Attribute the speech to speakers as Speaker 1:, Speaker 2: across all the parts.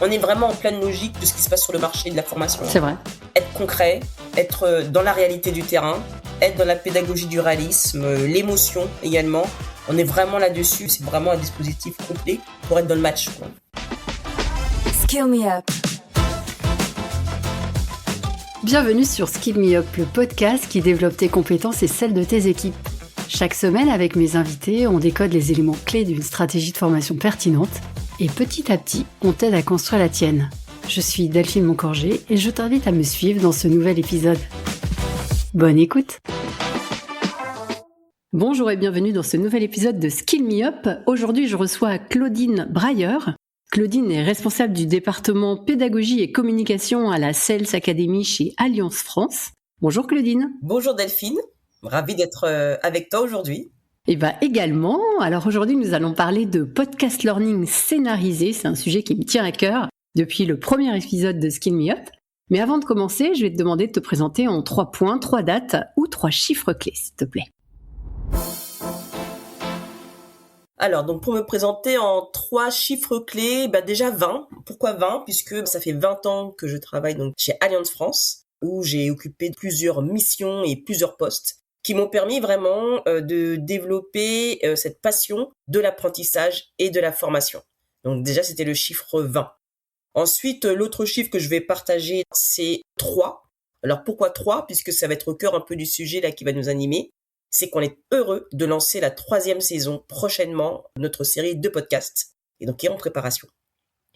Speaker 1: On est vraiment en pleine logique de ce qui se passe sur le marché de la formation.
Speaker 2: C'est vrai.
Speaker 1: Être concret, être dans la réalité du terrain, être dans la pédagogie du réalisme, l'émotion également. On est vraiment là-dessus. C'est vraiment un dispositif complet pour être dans le match.
Speaker 3: Skill Me Up.
Speaker 2: Bienvenue sur Skill Me Up, le podcast qui développe tes compétences et celles de tes équipes. Chaque semaine, avec mes invités, on décode les éléments clés d'une stratégie de formation pertinente et petit à petit, on t'aide à construire la tienne. Je suis Delphine Moncorgé et je t'invite à me suivre dans ce nouvel épisode. Bonne écoute! Bonjour et bienvenue dans ce nouvel épisode de Skill Me Up. Aujourd'hui, je reçois Claudine Breyer. Claudine est responsable du département pédagogie et communication à la Sales Academy chez Alliance France. Bonjour Claudine.
Speaker 1: Bonjour Delphine, ravie d'être avec toi aujourd'hui.
Speaker 2: Et également, alors aujourd'hui nous allons parler de podcast learning scénarisé, c'est un sujet qui me tient à cœur depuis le premier épisode de Skill Me Up. Mais avant de commencer, je vais te demander de te présenter en 3 points, 3 dates ou 3 chiffres clés, s'il te plaît.
Speaker 1: Alors, donc pour me présenter en 3 chiffres clés, déjà 20. Pourquoi 20 ? Puisque ça fait 20 ans que je travaille donc chez Alliance France, où j'ai occupé plusieurs missions et plusieurs postes qui m'ont permis vraiment de développer cette passion de l'apprentissage et de la formation. Donc déjà, c'était le chiffre 20. Ensuite, l'autre chiffre que je vais partager, c'est 3. Alors pourquoi 3 ? Puisque ça va être au cœur un peu du sujet là qui va nous animer. C'est qu'on est heureux de lancer la 3e saison prochainement de notre série de podcasts, et donc qui est en préparation.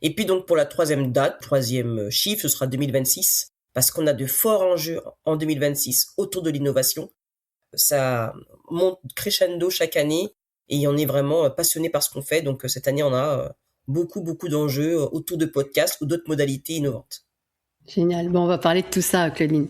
Speaker 1: Et puis donc pour la 3e date, 3e chiffre, ce sera 2026, parce qu'on a de forts enjeux en 2026 autour de l'innovation. Ça monte crescendo chaque année, et on est vraiment passionné par ce qu'on fait, donc cette année on a beaucoup d'enjeux autour de podcasts ou d'autres modalités innovantes.
Speaker 2: Génial, on va parler de tout ça Claudine.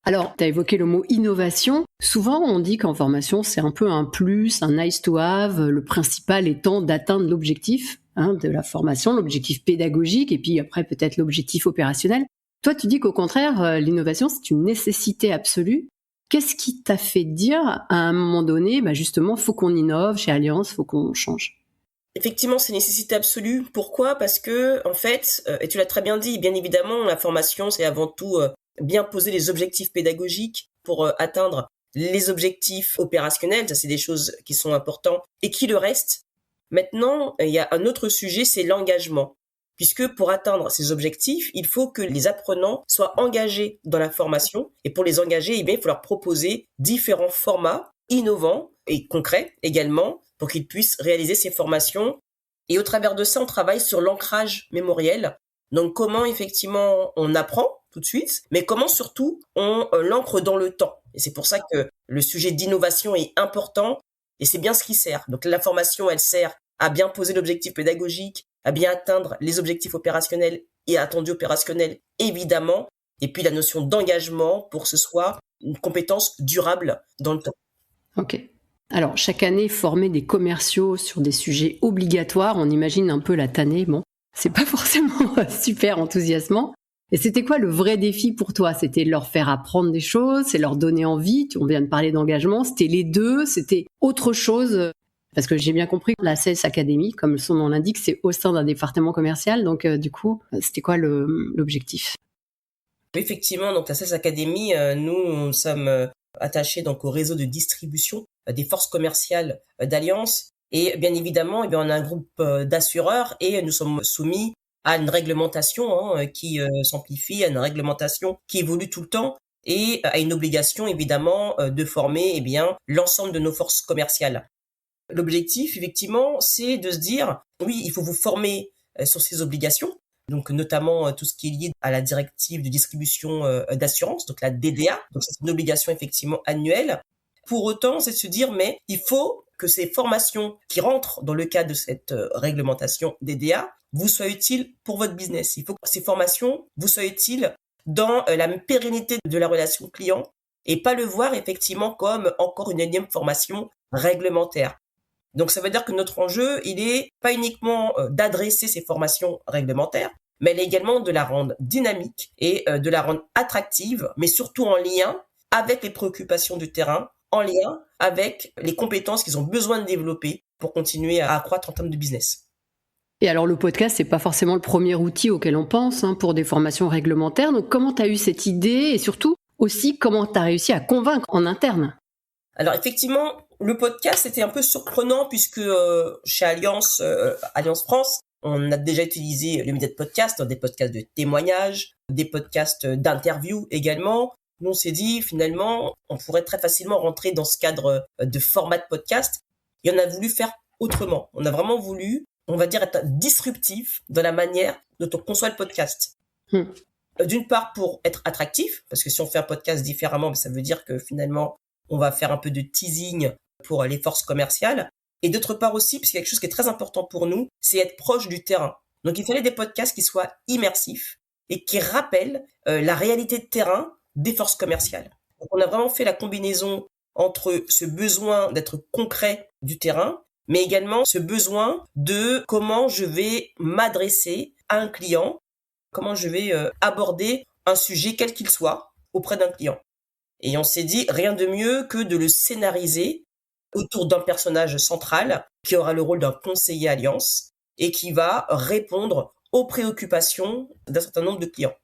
Speaker 2: Alors, tu as évoqué le mot innovation. Souvent, on dit qu'en formation, c'est un peu un plus, un nice to have, le principal étant d'atteindre l'objectif de la formation, l'objectif pédagogique et puis après peut-être l'objectif opérationnel. Toi, tu dis qu'au contraire, l'innovation, c'est une nécessité absolue. Qu'est-ce qui t'a fait dire à un moment donné, justement, faut qu'on innove chez Alliance, faut qu'on change ?
Speaker 1: Effectivement, c'est une nécessité absolue. Pourquoi ? Parce que, en fait, et tu l'as très bien dit, bien évidemment, la formation, c'est avant tout bien poser les objectifs pédagogiques pour atteindre les objectifs opérationnels. Ça, c'est des choses qui sont importantes. Et qui le reste ? Maintenant, il y a un autre sujet, c'est l'engagement. Puisque pour atteindre ces objectifs, il faut que les apprenants soient engagés dans la formation. Et pour les engager, il faut leur proposer différents formats innovants et concrets également pour qu'ils puissent réaliser ces formations. Et au travers de ça, on travaille sur l'ancrage mémoriel. Donc, comment effectivement on apprend tout de suite, mais comment surtout on l'ancre dans le temps. Et c'est pour ça que le sujet d'innovation est important et c'est bien ce qui sert. Donc la formation, elle sert à bien poser l'objectif pédagogique, à bien atteindre les objectifs opérationnels et attendus opérationnels, évidemment. Et puis la notion d'engagement pour que ce soit une compétence durable dans le temps.
Speaker 2: Ok. Alors, chaque année, former des commerciaux sur des sujets obligatoires, on imagine un peu la tannée. Bon, c'est pas forcément super enthousiasmant. Et c'était quoi le vrai défi pour toi ? C'était leur faire apprendre des choses, c'est leur donner envie, on vient de parler d'engagement, c'était les deux, c'était autre chose ? Parce que j'ai bien compris que la Sales Academy, comme son nom l'indique, c'est au sein d'un département commercial, donc du coup, c'était quoi l'objectif ?
Speaker 1: Effectivement, donc la Sales Academy, nous sommes attachés donc au réseau de distribution des forces commerciales d'Alliance. Et bien évidemment, on a un groupe d'assureurs et nous sommes soumis à une réglementation qui s'amplifie, à une réglementation qui évolue tout le temps et à une obligation évidemment de former l'ensemble de nos forces commerciales. L'objectif effectivement, c'est de se dire oui, il faut vous former sur ces obligations, donc notamment tout ce qui est lié à la directive de distribution d'assurance, donc la DDA, donc c'est une obligation effectivement annuelle. Pour autant, c'est de se dire mais il faut que ces formations qui rentrent dans le cadre de cette réglementation DDA vous soient utiles pour votre business. Il faut que ces formations vous soient utiles dans la pérennité de la relation client et pas le voir effectivement comme encore une énième formation réglementaire. Donc ça veut dire que notre enjeu, il est pas uniquement d'adresser ces formations réglementaires, mais également de la rendre dynamique et de la rendre attractive, mais surtout en lien avec les préoccupations du terrain, en lien avec les compétences qu'ils ont besoin de développer pour continuer à accroître en termes de business.
Speaker 2: Et alors le podcast, c'est pas forcément le premier outil auquel on pense pour des formations réglementaires. Donc comment tu as eu cette idée et surtout aussi comment tu as réussi à convaincre en interne?
Speaker 1: Alors effectivement, le podcast était un peu surprenant puisque chez Alliance France, on a déjà utilisé les médias de podcast, des podcasts de témoignages, des podcasts d'interviews également. Nous on s'est dit finalement, on pourrait très facilement rentrer dans ce cadre de format de podcast et on a voulu faire autrement. On a vraiment voulu, on va dire, être disruptif dans la manière dont on conçoit le podcast. D'une part pour être attractif, parce que si on fait un podcast différemment, ça veut dire que finalement, on va faire un peu de teasing pour les forces commerciales. Et d'autre part aussi, parce qu'il y a quelque chose qui est très important pour nous, c'est être proche du terrain. Donc il fallait des podcasts qui soient immersifs et qui rappellent la réalité de terrain des forces commerciales. Donc on a vraiment fait la combinaison entre ce besoin d'être concret du terrain, mais également ce besoin de comment je vais m'adresser à un client, comment je vais aborder un sujet quel qu'il soit auprès d'un client. Et on s'est dit, rien de mieux que de le scénariser autour d'un personnage central qui aura le rôle d'un conseiller Alliance et qui va répondre aux préoccupations d'un certain nombre de clients.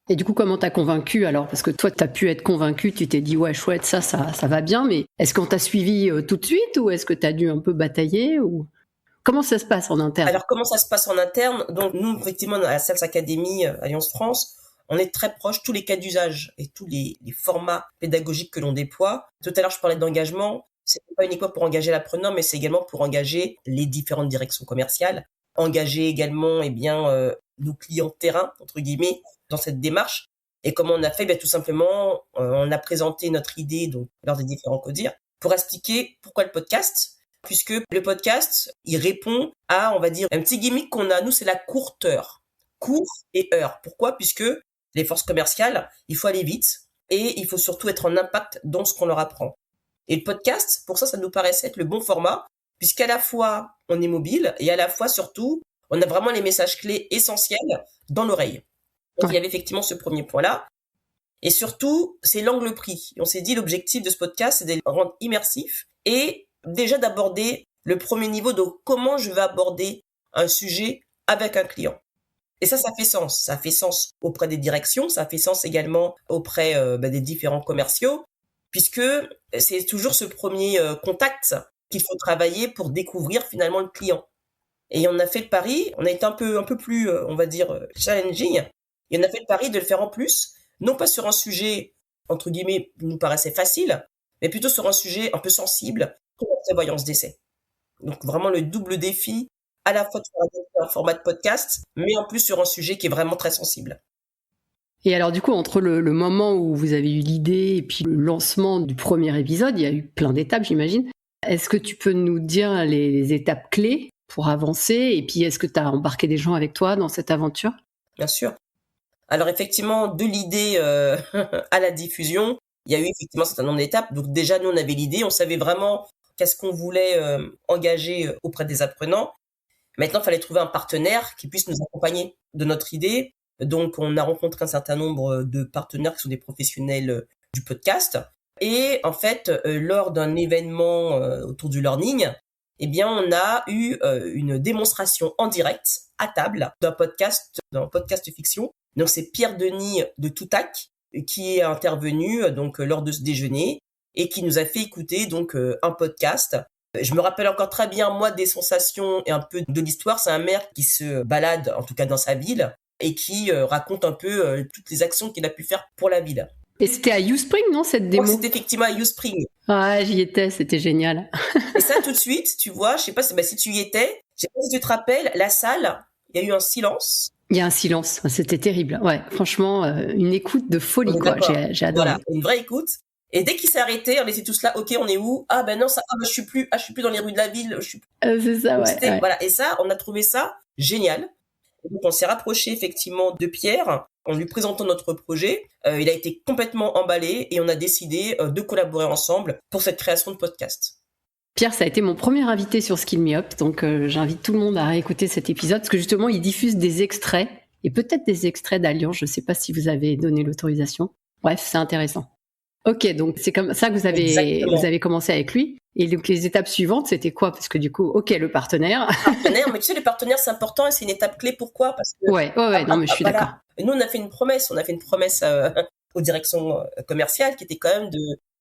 Speaker 2: Et du coup, comment t'as convaincu alors? Parce que toi, t'as pu être convaincu, tu t'es dit, ouais, chouette, ça va bien, mais est-ce qu'on t'a suivi tout de suite ou est-ce que t'as dû un peu batailler ou comment ça se passe en interne?
Speaker 1: Alors, comment ça se passe en interne? Donc, nous, effectivement, à la Sales Academy Alliance France, on est très proche, tous les cas d'usage et tous les formats pédagogiques que l'on déploie. Tout à l'heure, je parlais d'engagement. C'est pas uniquement pour engager l'apprenant, mais c'est également pour engager les différentes directions commerciales, engager également, nos clients terrain, entre guillemets, dans cette démarche. Et comment on a fait? Tout simplement, on a présenté notre idée, donc, lors des différents CODIR, pour expliquer pourquoi le podcast, puisque le podcast, il répond à, on va dire, un petit gimmick qu'on a, nous, c'est la courteur. Court et heure. Pourquoi? Puisque les forces commerciales, il faut aller vite et il faut surtout être en impact dans ce qu'on leur apprend. Et le podcast, pour ça nous paraissait être le bon format, puisqu'à la fois, on est mobile et à la fois, surtout, on a vraiment les messages clés essentiels dans l'oreille. Donc, il y avait effectivement ce premier point-là. Et surtout, c'est l'angle pris. Et on s'est dit, l'objectif de ce podcast, c'est de le rendre immersif et déjà d'aborder le premier niveau de comment je vais aborder un sujet avec un client. Et ça fait sens. Ça fait sens auprès des directions, ça fait sens également auprès des différents commerciaux, puisque c'est toujours ce premier contact qu'il faut travailler pour découvrir finalement le client. Et on a fait le pari, on a été un peu plus, on va dire, challenging, et on a fait le pari de le faire en plus, non pas sur un sujet, entre guillemets, qui nous paraissait facile, mais plutôt sur un sujet un peu sensible, comme la prévoyance d'essai. Donc vraiment le double défi, à la fois de faire un format de podcast, mais en plus sur un sujet qui est vraiment très sensible.
Speaker 2: Et alors du coup, entre le moment où vous avez eu l'idée et puis le lancement du premier épisode, il y a eu plein d'étapes, j'imagine. Est-ce que tu peux nous dire les étapes clés pour avancer? Et puis, est-ce que tu as embarqué des gens avec toi dans cette aventure?
Speaker 1: Bien sûr. Alors effectivement, de l'idée à la diffusion, il y a eu effectivement un certain nombre d'étapes. Donc déjà, nous, on avait l'idée, on savait vraiment qu'est-ce qu'on voulait engager auprès des apprenants. Maintenant, il fallait trouver un partenaire qui puisse nous accompagner de notre idée. Donc, on a rencontré un certain nombre de partenaires qui sont des professionnels du podcast. Et en fait, lors d'un événement autour du learning, on a eu une démonstration en direct à table d'un podcast fiction. Donc, c'est Pierre Denis de Toutac qui est intervenu donc lors de ce déjeuner et qui nous a fait écouter donc un podcast. Je me rappelle encore très bien, moi, des sensations et un peu de l'histoire. C'est un maire qui se balade, en tout cas dans sa ville, et qui raconte un peu toutes les actions qu'il a pu faire pour la ville.
Speaker 2: Et c'était à YouSpring, non, cette démo?
Speaker 1: C'était effectivement à YouSpring.
Speaker 2: Ah, j'y étais, c'était génial.
Speaker 1: Et ça, tout de suite, tu vois, je sais pas si tu y étais, je sais pas si tu te rappelles, la salle, il y a eu un silence.
Speaker 2: Il y a un silence, c'était terrible. Ouais, franchement, une écoute de folie, quoi. J'ai adoré.
Speaker 1: Voilà, une vraie écoute. Et dès qu'il s'est arrêté, on était tous là, ok, on est où? Ah ben non, je suis plus dans les rues de la ville.
Speaker 2: C'est ça, ouais.
Speaker 1: Voilà, et ça, on a trouvé ça génial. Donc on s'est rapproché effectivement de Pierre en lui présentant notre projet. Il a été complètement emballé et on a décidé de collaborer ensemble pour cette création de podcast.
Speaker 2: Pierre, ça a été mon premier invité sur Skill Me Up, donc j'invite tout le monde à réécouter cet épisode parce que justement, il diffuse des extraits et peut-être des extraits d'Alliance. Je ne sais pas si vous avez donné l'autorisation. Bref, c'est intéressant. Ok, donc c'est comme ça que
Speaker 1: Exactement.
Speaker 2: vous avez commencé avec lui. Et donc les étapes suivantes, c'était quoi? Parce que du coup, ok, le partenaire.
Speaker 1: Partenaire, mais tu sais, les partenaires, c'est important et c'est une étape clé. Pourquoi? Parce que
Speaker 2: Ouais, non, mais je suis d'accord.
Speaker 1: voilà, nous on a fait une promesse, aux directions commerciales qui était quand même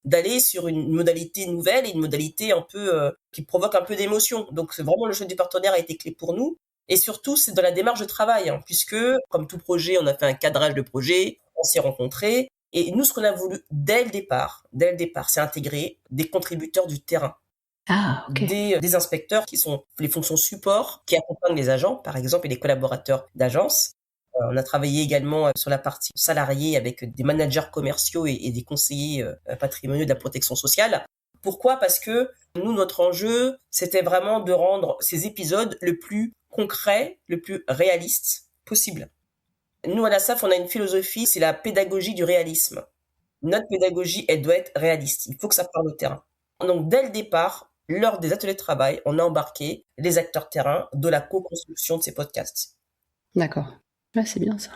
Speaker 1: d'aller sur une modalité nouvelle et une modalité un peu qui provoque un peu d'émotion. Donc c'est vraiment le choix du partenaire a été clé pour nous. Et surtout, c'est dans la démarche de travail, hein, puisque comme tout projet, on a fait un cadrage de projet, on s'est rencontrés. Et nous, ce qu'on a voulu dès le départ, c'est intégrer des contributeurs du terrain,
Speaker 2: Ah, ok.
Speaker 1: des inspecteurs qui sont les fonctions support, qui accompagnent les agents, par exemple, et les collaborateurs d'agence. On a travaillé également sur la partie salariée avec des managers commerciaux et des conseillers patrimoniaux de la protection sociale. Pourquoi? Parce que nous, notre enjeu, c'était vraiment de rendre ces épisodes le plus concret, le plus réaliste possible. Nous, à la SAF, on a une philosophie, c'est la pédagogie du réalisme. Notre pédagogie, elle doit être réaliste. Il faut que ça parle au terrain. Donc, dès le départ, lors des ateliers de travail, on a embarqué les acteurs terrain de la co-construction de ces podcasts.
Speaker 2: D'accord. Ouais, c'est bien ça.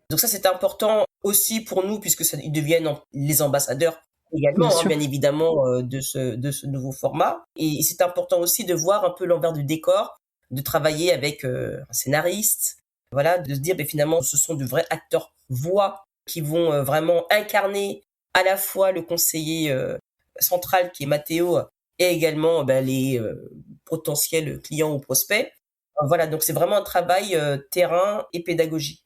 Speaker 1: Donc ça, c'est important aussi pour nous, puisque ils deviennent les ambassadeurs également,
Speaker 2: Bien sûr.
Speaker 1: bien évidemment, de ce nouveau format. Et c'est important aussi de voir un peu l'envers du décor, de travailler avec un scénariste, voilà, de se dire, finalement, ce sont de vrais acteurs voix qui vont vraiment incarner à la fois le conseiller central qui est Mathéo et également les potentiels clients ou prospects. Voilà, donc c'est vraiment un travail terrain et pédagogie.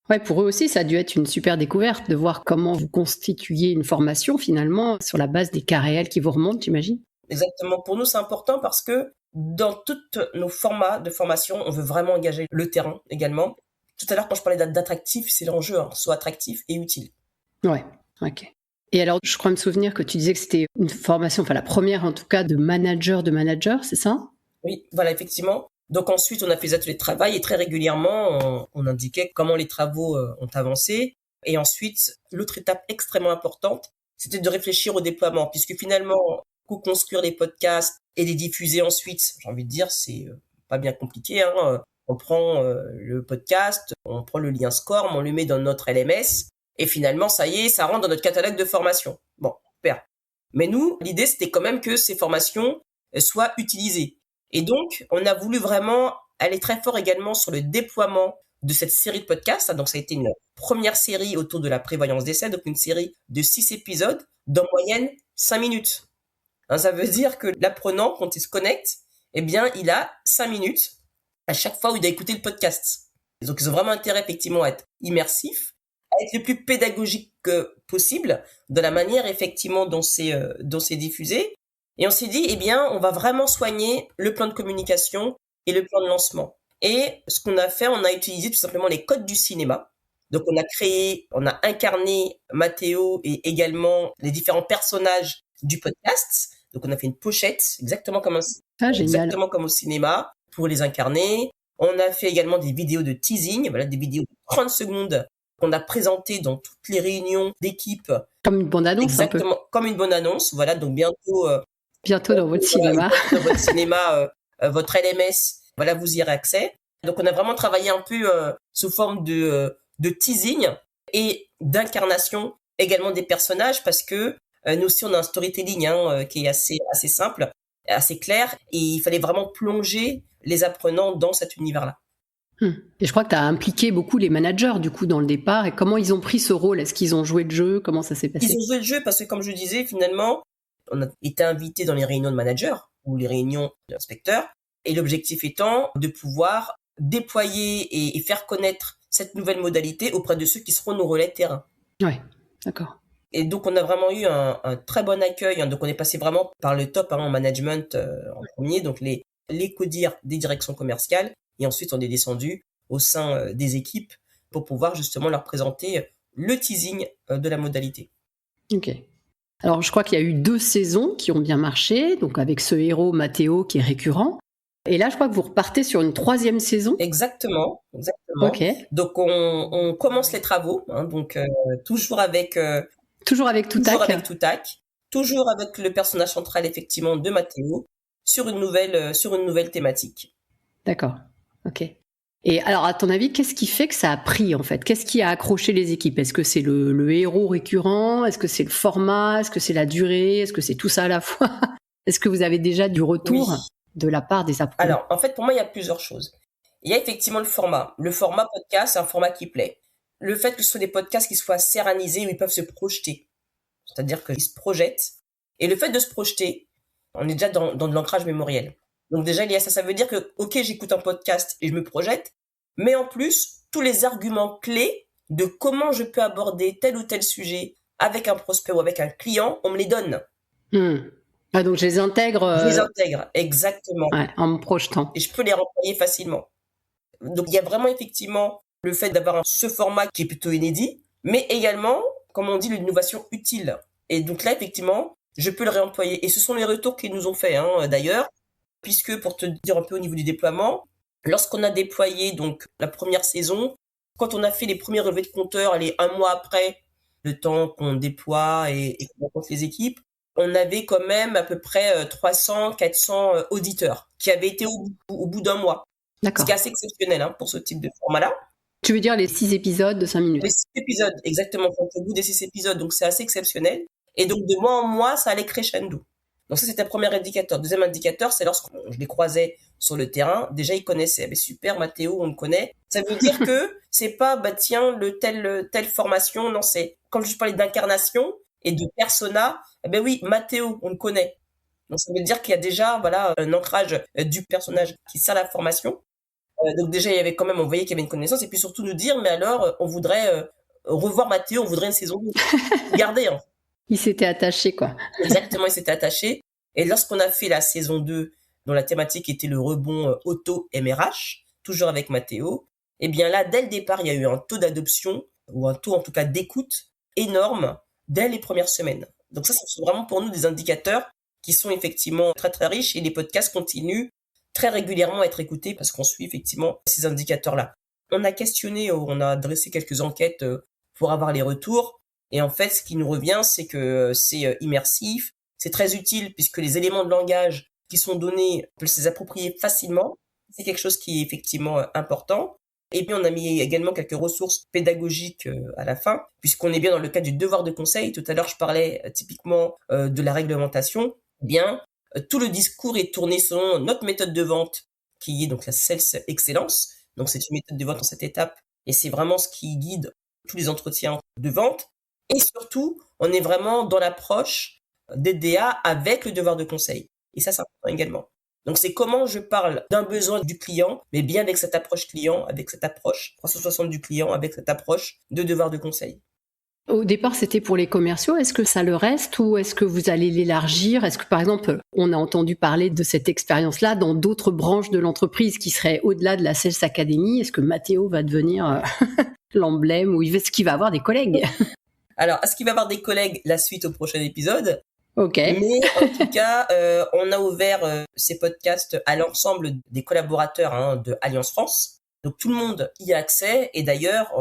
Speaker 2: Ouais, pour eux aussi, ça a dû être une super découverte de voir comment vous constituiez une formation finalement sur la base des cas réels qui vous remontent, j'imagine.
Speaker 1: Exactement. Pour nous, c'est important parce que dans tous nos formats de formation, on veut vraiment engager le terrain également. Tout à l'heure, quand je parlais d'attractif, c'est l'enjeu, hein, soit attractif et utile.
Speaker 2: Ouais, ok. Et alors, je crois me souvenir que tu disais que c'était une formation, enfin la première en tout cas, de manager, c'est ça?
Speaker 1: Oui, voilà, effectivement. Donc ensuite, on a fait des ateliers de travail et très régulièrement, on indiquait comment les travaux ont avancé. Et ensuite, l'autre étape extrêmement importante, c'était de réfléchir au déploiement, puisque finalement, co-construire les podcasts et les diffuser ensuite, j'ai envie de dire, c'est pas bien compliqué, hein. On prend le podcast, on prend le lien SCORM, on le met dans notre LMS, et finalement, ça y est, ça rentre dans notre catalogue de formation. Bon, super. Mais nous, l'idée, c'était quand même que ces formations soient utilisées. Et donc, on a voulu vraiment aller très fort également sur le déploiement de cette série de podcasts. Donc, ça a été une première série autour de la prévoyance décès, donc une série de 6 épisodes, d'en moyenne 5 minutes. Hein, ça veut dire que l'apprenant, quand il se connecte, eh bien, il a 5 minutes à chaque fois où il a écouté le podcast. Et donc, ils ont vraiment intérêt, effectivement, à être immersifs, à être le plus pédagogique possible dans la manière, effectivement, dont c'est diffusé. Et on s'est dit, eh bien, on va vraiment soigner le plan de communication et le plan de lancement. Et ce qu'on a fait, on a utilisé tout simplement les codes du cinéma. Donc, on a incarné Mathéo et également les différents personnages du podcast. Donc, on a fait une pochette exactement comme exactement comme au cinéma pour les incarner. On a fait également des vidéos de teasing, voilà, des vidéos de 30 secondes qu'on a présentées dans toutes les réunions d'équipe.
Speaker 2: Comme une bande-annonce,
Speaker 1: exactement,
Speaker 2: un peu.
Speaker 1: Comme une bande-annonce. Voilà, donc bientôt
Speaker 2: dans votre cinéma.
Speaker 1: Dans votre cinéma, votre LMS, voilà, vous y aurez accès. Donc, on a vraiment travaillé un peu sous forme de teasing et d'incarnation également des personnages parce que nous aussi, on a un storytelling qui est assez simple, assez clair et il fallait vraiment plonger les apprenants dans cet univers-là.
Speaker 2: Et je crois que tu as impliqué beaucoup les managers du coup dans le départ et comment ils ont pris ce rôle? Est-ce qu'ils ont joué le jeu? Comment ça s'est passé?
Speaker 1: Ils ont joué le jeu parce que comme je disais, finalement, on a été invités dans les réunions de managers ou les réunions d'inspecteurs et l'objectif étant de pouvoir déployer et faire connaître cette nouvelle modalité auprès de ceux qui seront nos relais terrain.
Speaker 2: Ouais, d'accord.
Speaker 1: Et donc, on a vraiment eu un très bon accueil. Donc, on est passé vraiment par le top en management en premier, donc les codires des directions commerciales. Et ensuite, on est descendu au sein des équipes pour pouvoir justement leur présenter le teasing de la modalité.
Speaker 2: Ok. Alors, je crois qu'il y a eu 2 saisons qui ont bien marché, donc avec ce héros Mathéo qui est récurrent. Et là, je crois que vous repartez sur une 3e saison.
Speaker 1: Exactement.
Speaker 2: Ok.
Speaker 1: Donc, on commence les travaux, donc toujours avec Toutac, toujours avec le personnage central effectivement de Mathéo sur une nouvelle thématique.
Speaker 2: D'accord. Ok. Et alors, à ton avis, qu'est-ce qui fait que ça a pris, en fait? Qu'est-ce qui a accroché les équipes? Est-ce que c'est le héros récurrent? Est-ce que c'est le format? Est-ce que c'est la durée? Est-ce que c'est tout ça à la fois? Est-ce que vous avez déjà du retour
Speaker 1: Oui.
Speaker 2: de la part des apprenants?
Speaker 1: Alors, en fait, pour moi, il y a plusieurs choses. Il y a effectivement le format. Le format podcast, c'est un format qui plaît. Le fait que ce soit des podcasts qui soient séranisés, où ils peuvent se projeter. C'est-à-dire qu'ils se projettent. Et le fait de se projeter, on est déjà dans de l'ancrage mémoriel. Donc déjà, il y a ça. Ça veut dire que, ok, j'écoute un podcast et je me projette, mais en plus, tous les arguments clés de comment je peux aborder tel ou tel sujet avec un prospect ou avec un client, on me les donne.
Speaker 2: Ah, donc je les intègre,
Speaker 1: Je les intègre, exactement.
Speaker 2: ouais, en me projetant.
Speaker 1: Et je peux les renvoyer facilement. Donc il y a vraiment effectivement le fait d'avoir ce format qui est plutôt inédit, mais également, comme on dit, l'innovation utile. Et donc là, effectivement, je peux le réemployer. Et ce sont les retours qu'ils nous ont fait, d'ailleurs, puisque pour te dire un peu au niveau du déploiement, lorsqu'on a déployé donc la première saison, quand on a fait les premiers relevés de compteurs, allez, un mois après, le temps qu'on déploie et qu'on rencontre les équipes, on avait quand même à peu près 300, 400 auditeurs qui avaient été au bout d'un mois.
Speaker 2: D'accord.
Speaker 1: Ce qui est assez exceptionnel pour ce type de format-là.
Speaker 2: Tu veux dire les 6 épisodes de 5 minutes?
Speaker 1: Les 6 épisodes, exactement, au bout des 6 épisodes, donc c'est assez exceptionnel. Et donc de mois en mois, ça allait crescendo. Donc ça, c'était un premier indicateur. Deuxième indicateur, c'est lorsque je les croisais sur le terrain, déjà ils connaissaient. Mais super, Mathéo, on le connaît. Ça veut dire que c'est pas, tiens, telle formation, non, c'est, comme je parlais d'incarnation et de persona, oui, Mathéo, on le connaît. Donc ça veut dire qu'il y a déjà, voilà, un ancrage du personnage qui sert à la formation. Donc déjà, il y avait quand même, on voyait qu'il y avait une connaissance, et puis surtout nous dire, mais alors, on voudrait revoir Mathéo, on voudrait une saison 2. Garder, hein.
Speaker 2: Il s'était attaché, quoi.
Speaker 1: Exactement, il s'était attaché. Et lorsqu'on a fait la saison 2, dont la thématique était le rebond auto-MRH, toujours avec Mathéo, eh bien là, dès le départ, il y a eu un taux d'adoption, ou un taux en tout cas d'écoute, énorme, dès les premières semaines. Donc ça, c'est vraiment pour nous des indicateurs qui sont effectivement très très riches, et les podcasts continuent très régulièrement à être écoutés parce qu'on suit effectivement ces indicateurs-là. On a questionné, on a dressé quelques enquêtes pour avoir les retours. Et en fait, ce qui nous revient, c'est que c'est immersif, c'est très utile puisque les éléments de langage qui sont donnés, on peut se les approprier facilement. C'est quelque chose qui est effectivement important. Et puis, on a mis également quelques ressources pédagogiques à la fin, puisqu'on est bien dans le cadre du devoir de conseil. Tout à l'heure, je parlais typiquement de la réglementation. Eh bien, tout le discours est tourné selon notre méthode de vente, qui est donc la Sales Excellence. Donc, c'est une méthode de vente en cette étape, et c'est vraiment ce qui guide tous les entretiens de vente. Et surtout, on est vraiment dans l'approche DDA avec le devoir de conseil. Et ça, c'est important également. Donc, c'est comment je parle d'un besoin du client, mais bien avec cette approche client, avec cette approche 360 du client, avec cette approche de devoir de conseil.
Speaker 2: Au départ, c'était pour les commerciaux. Est-ce que ça le reste ou est-ce que vous allez l'élargir? Est-ce que, par exemple, on a entendu parler de cette expérience-là dans d'autres branches de l'entreprise qui seraient au-delà de la Sales Academy? Est-ce que Mathéo va devenir l'emblème ou est-ce qu'il va avoir des collègues?
Speaker 1: Alors, est-ce qu'il va y avoir des collègues? La suite au prochain épisode.
Speaker 2: Ok.
Speaker 1: Mais en tout cas, on a ouvert ces podcasts à l'ensemble des collaborateurs de Alliance France. Donc tout le monde y a accès. Et d'ailleurs,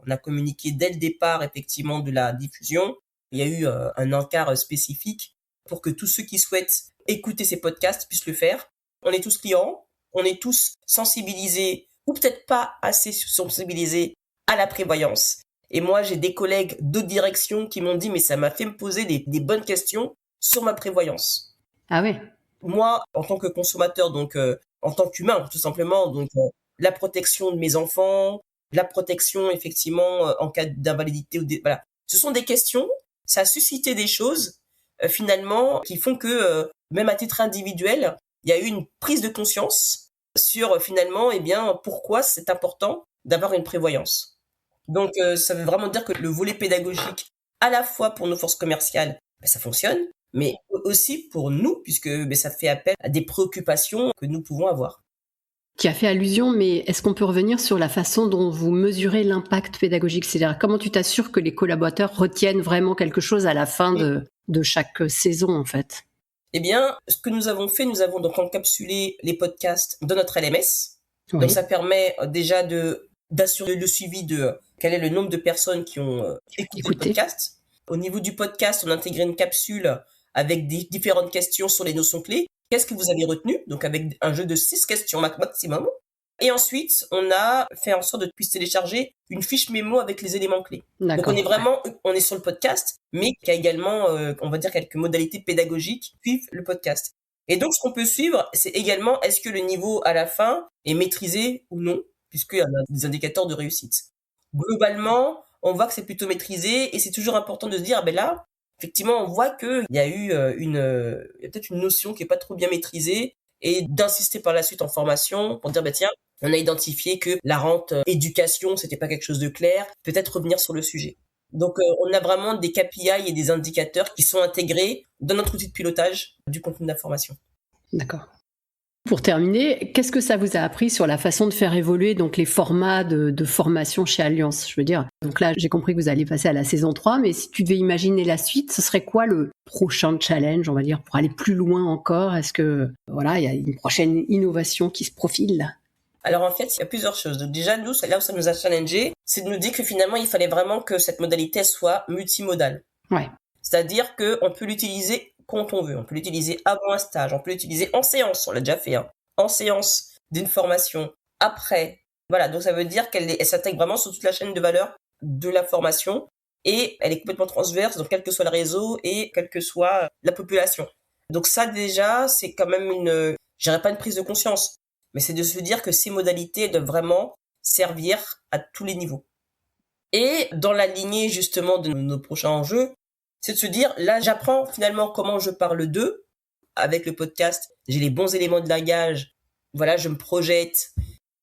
Speaker 1: on a communiqué dès le départ effectivement de la diffusion. Il y a eu un encart spécifique pour que tous ceux qui souhaitent écouter ces podcasts puissent le faire. On est tous clients, on est tous sensibilisés, ou peut-être pas assez sensibilisés à la prévoyance. Et moi, j'ai des collègues d'autres directions qui m'ont dit, mais ça m'a fait me poser des bonnes questions sur ma prévoyance.
Speaker 2: Ah oui.
Speaker 1: Moi, en tant que consommateur, donc en tant qu'humain, tout simplement, donc la protection de mes enfants, la protection effectivement en cas d'invalidité voilà. Ce sont des questions. Ça a suscité des choses finalement qui font que même à titre individuel, il y a eu une prise de conscience sur finalement, pourquoi c'est important d'avoir une prévoyance. Donc, ça veut vraiment dire que le volet pédagogique, à la fois pour nos forces commerciales, ça fonctionne, mais aussi pour nous, puisque ça fait appel à des préoccupations que nous pouvons avoir.
Speaker 2: Tu as fait allusion, mais est-ce qu'on peut revenir sur la façon dont vous mesurez l'impact pédagogique? C'est-à-dire, comment tu t'assures que les collaborateurs retiennent vraiment quelque chose à la fin de chaque saison, en fait?
Speaker 1: Eh bien, ce que nous avons fait, nous avons donc encapsulé les podcasts dans notre LMS. Oui. Donc, ça permet déjà d'assurer le suivi de quel est le nombre de personnes qui ont écouté le podcast. Au niveau du podcast, on a intégré une capsule avec des différentes questions sur les notions clés. Qu'est-ce que vous avez retenu? Donc avec un jeu de 6 questions maximum. Et ensuite, on a fait en sorte de puisse télécharger une fiche mémo avec les éléments clés.
Speaker 2: D'accord.
Speaker 1: Donc on est sur le podcast, mais qui a également, on va dire, quelques modalités pédagogiques qui suivent le podcast. Et donc, ce qu'on peut suivre, c'est également est-ce que le niveau à la fin est maîtrisé ou non, puisqu'il y a des indicateurs de réussite. Globalement, on voit que c'est plutôt maîtrisé et c'est toujours important de se dire, là, effectivement, on voit qu'il y a eu il y a peut-être une notion qui est pas trop bien maîtrisée et d'insister par la suite en formation pour dire, tiens, on a identifié que la rente éducation, c'était pas quelque chose de clair, peut-être revenir sur le sujet. Donc, on a vraiment des KPI et des indicateurs qui sont intégrés dans notre outil de pilotage du contenu d'information.
Speaker 2: D'accord. Pour terminer, qu'est-ce que ça vous a appris sur la façon de faire évoluer donc les formats de formation chez Allianz? Je veux dire, donc là, j'ai compris que vous alliez passer à la saison 3, mais si tu devais imaginer la suite, ce serait quoi le prochain challenge, on va dire, pour aller plus loin encore? Est-ce que, il y a une prochaine innovation qui se profile?
Speaker 1: Alors en fait, il y a plusieurs choses. Donc déjà, nous, là où ça nous a challengé, c'est de nous dire que finalement, il fallait vraiment que cette modalité soit multimodale.
Speaker 2: Ouais.
Speaker 1: C'est-à-dire qu'on peut l'utiliser quand on veut. On peut l'utiliser avant un stage, on peut l'utiliser en séance, on l'a déjà fait, en séance d'une formation, après. Voilà, donc ça veut dire qu'elle s'intègre vraiment sur toute la chaîne de valeur de la formation et elle est complètement transverse, donc quel que soit le réseau et quelle que soit la population. Donc ça déjà, c'est quand même je dirais pas une prise de conscience, mais c'est de se dire que ces modalités doivent vraiment servir à tous les niveaux. Et dans la lignée justement de nos prochains enjeux, c'est de se dire, là, j'apprends finalement comment je parle d'eux. Avec le podcast, j'ai les bons éléments de langage. Voilà, je me projette.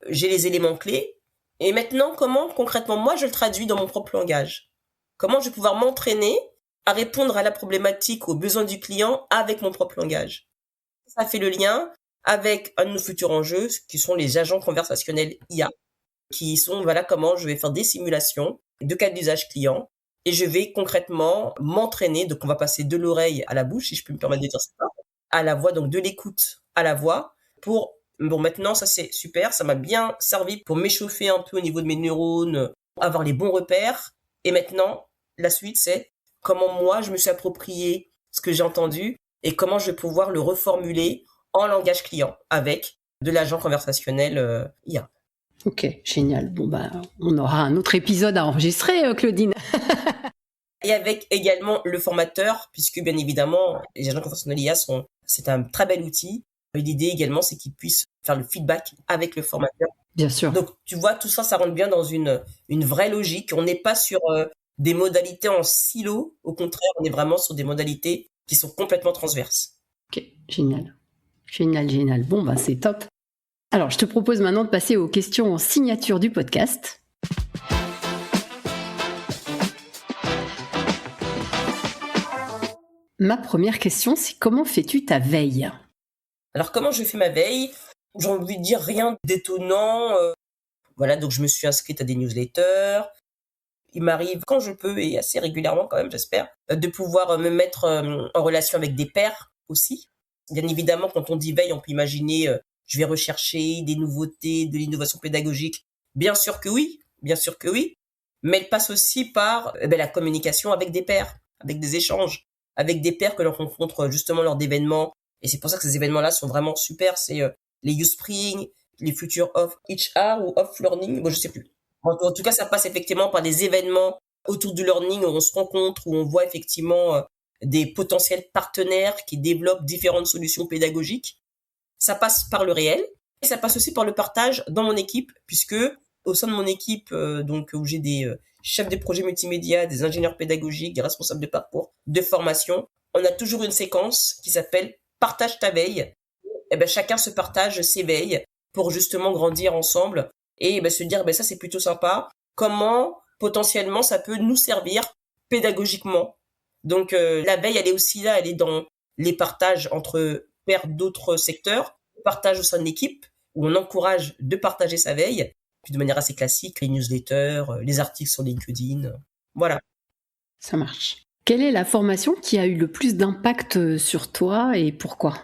Speaker 1: J'ai les éléments clés. Et maintenant, comment concrètement, moi, je le traduis dans mon propre langage? Comment je vais pouvoir m'entraîner à répondre à la problématique, aux besoins du client avec mon propre langage? Ça fait le lien avec un de nos futurs enjeux, qui sont les agents conversationnels IA, qui sont, comment je vais faire des simulations de cas d'usage client. Et je vais concrètement m'entraîner, donc on va passer de l'oreille à la bouche, si je peux me permettre de dire ça, à la voix, donc de l'écoute à la voix, maintenant ça c'est super, ça m'a bien servi pour m'échauffer un peu au niveau de mes neurones, avoir les bons repères, et maintenant, la suite c'est comment moi je me suis approprié ce que j'ai entendu, et comment je vais pouvoir le reformuler en langage client, avec de l'agent conversationnel IA.
Speaker 2: Ok, génial. On aura un autre épisode à enregistrer, Claudine.
Speaker 1: Et avec également le formateur, puisque bien évidemment, les agents conversationnels IA c'est un très bel outil. L'idée également, c'est qu'ils puissent faire le feedback avec le formateur.
Speaker 2: Bien sûr.
Speaker 1: Donc, tu vois, tout ça, ça rentre bien dans une vraie logique. On n'est pas sur des modalités en silo. Au contraire, on est vraiment sur des modalités qui sont complètement transverses.
Speaker 2: Ok, génial. Génial. C'est top. Alors, je te propose maintenant de passer aux questions en signature du podcast. Ma première question, c'est comment fais-tu ta veille?
Speaker 1: Alors, comment je fais ma veille? J'ai envie de dire rien d'étonnant. Donc je me suis inscrite à des newsletters. Il m'arrive, quand je peux, et assez régulièrement quand même, j'espère, de pouvoir me mettre en relation avec des pairs aussi. Bien évidemment, quand on dit veille, on peut imaginer... je vais rechercher des nouveautés, de l'innovation pédagogique. Bien sûr que oui. Mais elle passe aussi par la communication avec des pairs, avec des échanges, avec des pairs que l'on rencontre justement lors d'événements. Et c'est pour ça que ces événements-là sont vraiment super. C'est les U-Spring, les Futures of HR ou of Learning, je sais plus. En tout cas, ça passe effectivement par des événements autour du learning où on se rencontre, où on voit effectivement des potentiels partenaires qui développent différentes solutions pédagogiques. Ça passe par le réel et ça passe aussi par le partage dans mon équipe, puisque au sein de mon équipe, où j'ai des chefs de projet multimédia, des ingénieurs pédagogiques, des responsables de parcours, de formation, on a toujours une séquence qui s'appelle partage ta veille. Et chacun se partage ses veilles pour justement grandir ensemble et se dire ça c'est plutôt sympa. Comment potentiellement ça peut nous servir pédagogiquement. Donc la veille elle est aussi là, elle est dans les partages entre pairs d'autres secteurs, partage au sein de l'équipe où on encourage de partager sa veille, puis de manière assez classique, les newsletters, les articles sur LinkedIn, voilà.
Speaker 2: Ça marche. Quelle est la formation qui a eu le plus d'impact sur toi et pourquoi?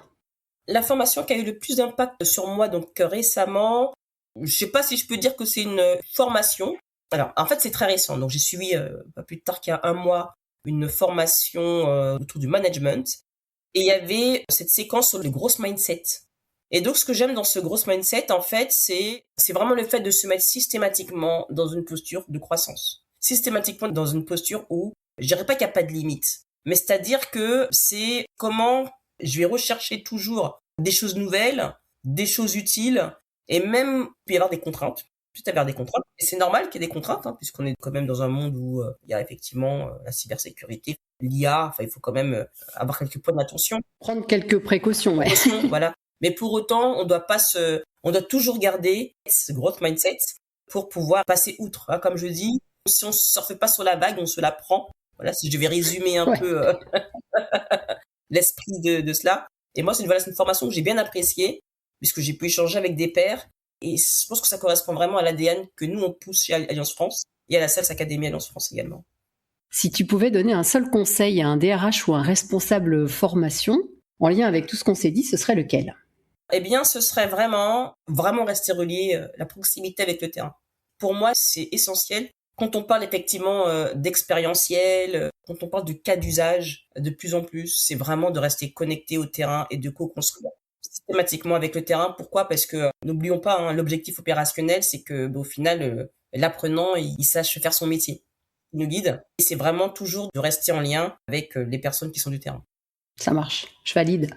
Speaker 1: La formation qui a eu le plus d'impact sur moi donc récemment, je sais pas si je peux dire que c'est une formation. Alors en fait c'est très récent, donc j'ai suivi pas plus tard qu'il y a un mois une formation autour du management et il y avait cette séquence sur le growth mindset. Et donc, ce que j'aime dans ce growth mindset, en fait, c'est vraiment le fait de se mettre systématiquement dans une posture de croissance. Systématiquement dans une posture où, je dirais pas qu'il n'y a pas de limite, mais c'est-à-dire que c'est comment je vais rechercher toujours des choses nouvelles, des choses utiles, et même, il peut y avoir des contraintes. Juste avoir des contraintes. Et c'est normal qu'il y ait des contraintes, puisqu'on est quand même dans un monde où il y a effectivement la cybersécurité, l'IA, enfin, il faut quand même avoir quelques points d'attention.
Speaker 2: Prendre quelques précautions, ouais.
Speaker 1: Voilà. Mais pour autant, on doit toujours garder ce growth mindset pour pouvoir passer outre. Comme je dis, si on surfe pas sur la vague, on se la prend. Voilà, si je vais résumer un peu l'esprit de cela. Et moi, c'est une formation que j'ai bien appréciée, puisque j'ai pu échanger avec des pairs. Et je pense que ça correspond vraiment à l'ADN que nous, on pousse chez Alliance France et à la Sales Academy Alliance France également. Si
Speaker 2: tu pouvais donner un seul conseil à un DRH ou un responsable formation, en lien avec tout ce qu'on s'est dit, ce serait lequel ?
Speaker 1: Eh bien, ce serait vraiment rester relié, la proximité avec le terrain. Pour moi, c'est essentiel. Quand on parle effectivement d'expérientiel, quand on parle de cas d'usage, de plus en plus, c'est vraiment de rester connecté au terrain et de co-construire systématiquement avec le terrain. Pourquoi ? Parce que n'oublions pas, l'objectif opérationnel, c'est que au final, l'apprenant, il sache faire son métier. Il nous guide. Et c'est vraiment toujours de rester en lien avec les personnes qui sont du terrain.
Speaker 2: Ça marche, je valide.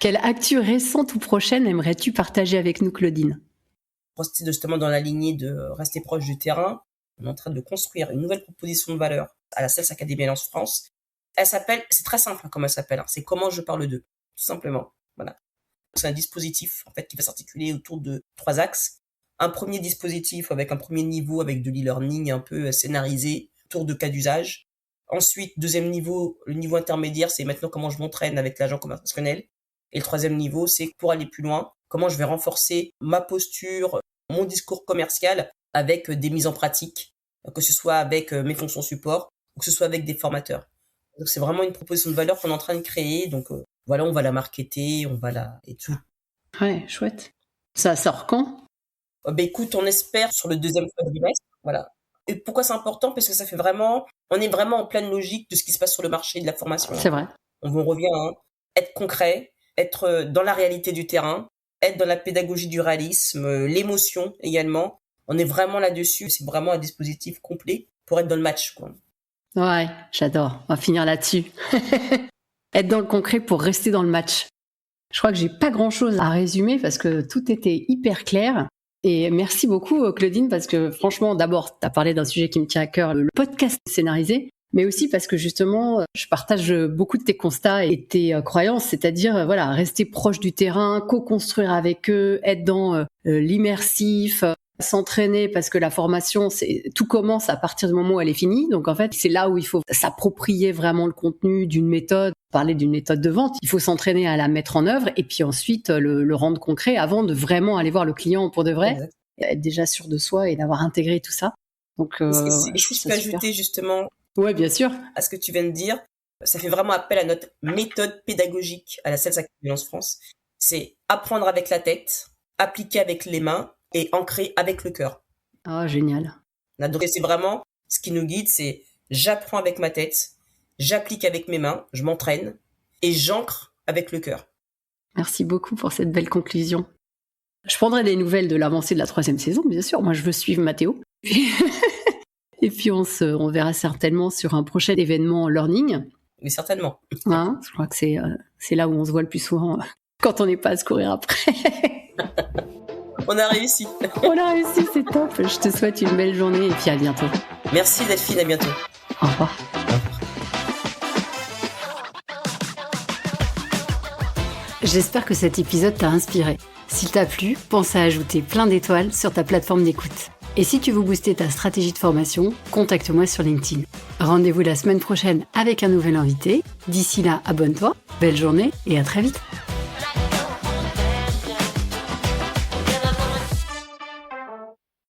Speaker 2: Quelle actu récente ou prochaine aimerais-tu partager avec nous, Claudine ?
Speaker 1: Rester justement dans la lignée de rester proche du terrain. On est en train de construire une nouvelle proposition de valeur à la Sales Academy Alliance France. C'est très simple comme elle s'appelle. C'est comment je parle d'eux, tout simplement. Voilà. C'est un dispositif en fait qui va s'articuler autour de 3 axes. Un premier dispositif avec un premier niveau avec de l'e-learning un peu scénarisé autour de cas d'usage. Ensuite, deuxième niveau, le niveau intermédiaire, c'est maintenant comment je m'entraîne avec l'agent conversationnel. Et le troisième niveau, c'est pour aller plus loin, comment je vais renforcer ma posture, mon discours commercial avec des mises en pratique, que ce soit avec mes fonctions support ou que ce soit avec des formateurs. Donc c'est vraiment une proposition de valeur qu'on est en train de créer. Donc voilà, on va la marketer, et tout.
Speaker 2: Ouais, chouette. Ça sort quand ?
Speaker 1: Écoute, on espère sur le deuxième trimestre. Voilà. Et pourquoi c'est important ? Parce que ça fait vraiment, on est vraiment en pleine logique de ce qui se passe sur le marché de la formation.
Speaker 2: C'est vrai.
Speaker 1: On revient être concret, être dans la réalité du terrain, être dans la pédagogie du réalisme, l'émotion également. On est vraiment là-dessus. C'est vraiment un dispositif complet pour être dans le match, quoi.
Speaker 2: Ouais, j'adore. On va finir là-dessus. Être dans le concret pour rester dans le match. Je crois que j'ai pas grand-chose à résumer parce que tout était hyper clair. Et merci beaucoup, Claudine, parce que franchement, d'abord, tu as parlé d'un sujet qui me tient à cœur, le podcast scénarisé, mais aussi parce que justement, je partage beaucoup de tes constats et tes croyances, c'est-à-dire voilà, rester proche du terrain, co-construire avec eux, être dans l'immersif, s'entraîner parce que la formation, tout commence à partir du moment où elle est finie. Donc en fait, c'est là où il faut s'approprier vraiment le contenu d'une méthode. Parler d'une méthode de vente, il faut s'entraîner à la mettre en œuvre et puis ensuite le rendre concret avant de vraiment aller voir le client pour de vrai, exact. Être déjà sûr de soi et d'avoir intégré tout ça. Donc,
Speaker 1: je peux ajouter justement,
Speaker 2: ouais, bien sûr,
Speaker 1: à ce que tu viens de dire, ça fait vraiment appel à notre méthode pédagogique à la Sales Academy Alliance France. C'est apprendre avec la tête, appliquer avec les mains et ancrer avec le cœur.
Speaker 2: Ah, génial.
Speaker 1: Donc c'est vraiment ce qui nous guide, c'est j'apprends avec ma tête. J'applique avec mes mains, je m'entraîne et j'ancre avec le cœur.
Speaker 2: Merci beaucoup pour cette belle conclusion. Je prendrai des nouvelles de l'avancée de la 3e saison, bien sûr. Moi, je veux suivre Mathéo. Et puis, on verra certainement sur un prochain événement learning.
Speaker 1: Oui, certainement.
Speaker 2: Je crois que c'est là où on se voit le plus souvent quand on n'est pas à se courir après.
Speaker 1: On a réussi.
Speaker 2: On a réussi, c'est top. Je te souhaite une belle journée et puis à bientôt.
Speaker 1: Merci Delphine, à bientôt.
Speaker 2: Au revoir. J'espère que cet épisode t'a inspiré. S'il t'a plu, pense à ajouter plein d'étoiles sur ta plateforme d'écoute. Et si tu veux booster ta stratégie de formation, contacte-moi sur LinkedIn. Rendez-vous la semaine prochaine avec un nouvel invité. D'ici là, abonne-toi, belle journée et à très vite.